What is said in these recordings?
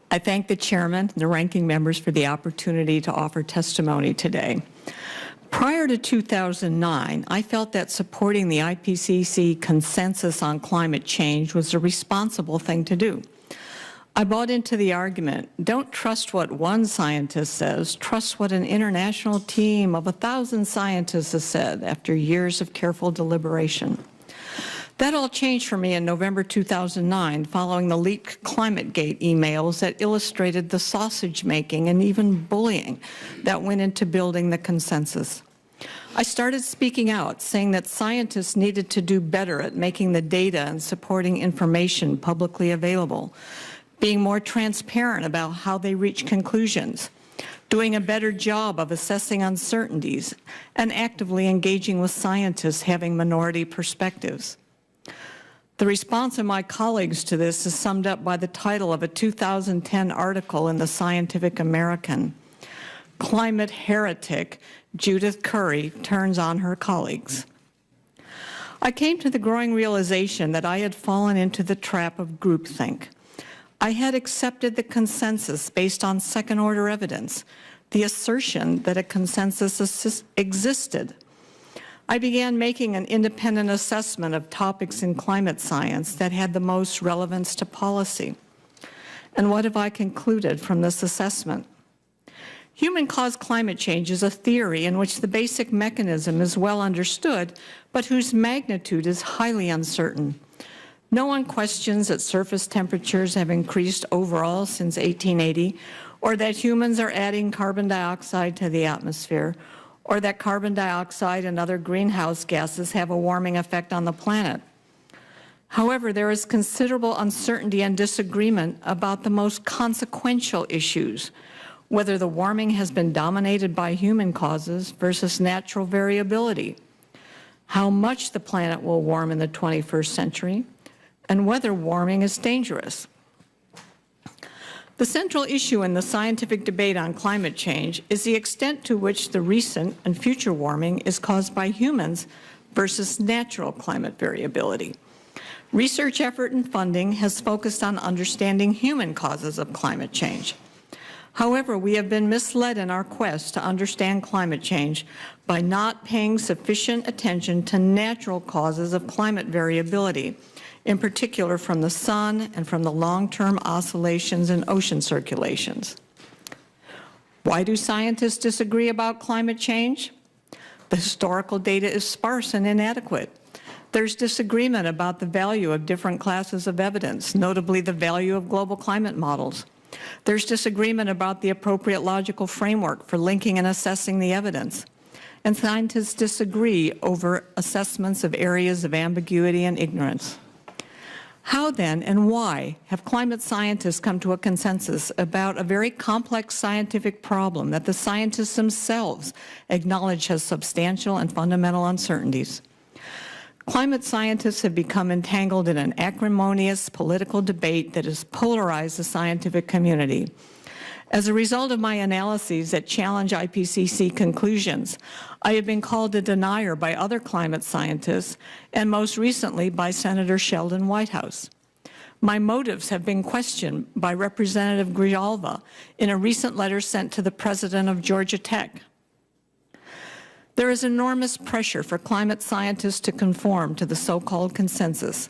I thank the chairman and the ranking members for the opportunity to offer testimony today. Prior to 2009, I felt that supporting the IPCC consensus on climate change was a responsible thing to do. I bought into the argument, don't trust what one scientist says, trust what an international team of 1,000 scientists has said after years of careful deliberation. That all changed for me in November 2009 following the leaked ClimateGate emails that illustrated the sausage making and even bullying that went into building the consensus. I started speaking out, saying that scientists needed to do better at making the data and supporting information publicly available, being more transparent about how they reach conclusions, doing a better job of assessing uncertainties, and actively engaging with scientists having minority perspectives. The response of my colleagues to this is summed up by the title of a 2010 article in the Scientific American. Climate heretic Judith A turns on her colleagues. I came to the growing realization that I had fallen into the trap of groupthink. I had accepted the consensus based on second-order evidence, the assertion that a consensus existed. I began making an independent assessment of topics in climate science that had the most relevance to policy. And what have I concluded from this assessment? Human-caused climate change is a theory in which the basic mechanism is well understood, but whose magnitude is highly uncertain. No one questions that surface temperatures have increased overall since 1880, or that humans are adding carbon dioxide to the atmosphere, or that carbon dioxide and other greenhouse gases have a warming effect on the planet. However, there is considerable uncertainty and disagreement about the most consequential issues, whether the warming has been dominated by human causes versus natural variability, how much the planet will warm in the 21st century, and whether warming is dangerous. The central issue in the scientific debate on climate change is the extent to which the recent and future warming is caused by humans versus natural climate variability. Research effort and funding has focused on understanding human causes of climate change. However, we have been misled in our quest to understand climate change by not paying sufficient attention to natural causes of climate variability, in particular from the sun and from the long-term oscillations in ocean circulations. Why do scientists disagree about climate change? The historical data is sparse and inadequate. There's disagreement about the value of different classes of evidence, notably the value of global climate models. There's disagreement about the appropriate logical framework for linking and assessing the evidence. And scientists disagree over assessments of areas of ambiguity and ignorance. How then and why have climate scientists come to a consensus about a very complex scientific problem that the scientists themselves acknowledge has substantial and fundamental uncertainties? Climate scientists have become entangled in an acrimonious political debate that has polarized the scientific community. As a result of my analyses that challenge IPCC conclusions, I have been called a denier by other climate scientists, and most recently by Senator Sheldon Whitehouse. My motives have been questioned by Representative Grijalva in a recent letter sent to the president of Georgia Tech. There is enormous pressure for climate scientists to conform to the so-called consensus.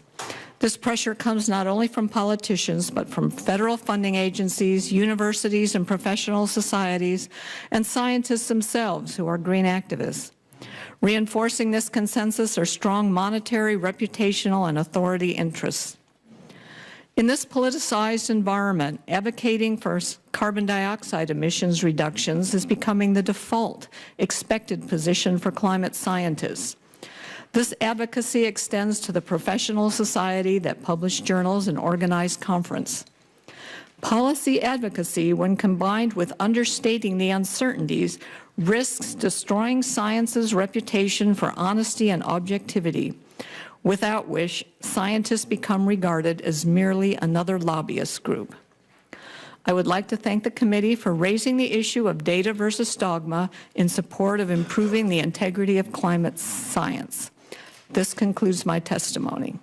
This pressure comes not only from politicians, but from federal funding agencies, universities and professional societies, and scientists themselves who are green activists. Reinforcing this consensus are strong monetary, reputational, and authority interests. In this politicized environment, advocating for carbon dioxide emissions reductions is becoming the default, expected position for climate scientists. This advocacy extends to the professional society that publish journals and organize conference. Policy advocacy, when combined with understating the uncertainties, risks destroying science's reputation for honesty and objectivity, without which scientists become regarded as merely another lobbyist group. I would like to thank the committee for raising the issue of data versus dogma in support of improving the integrity of climate science. This concludes my testimony.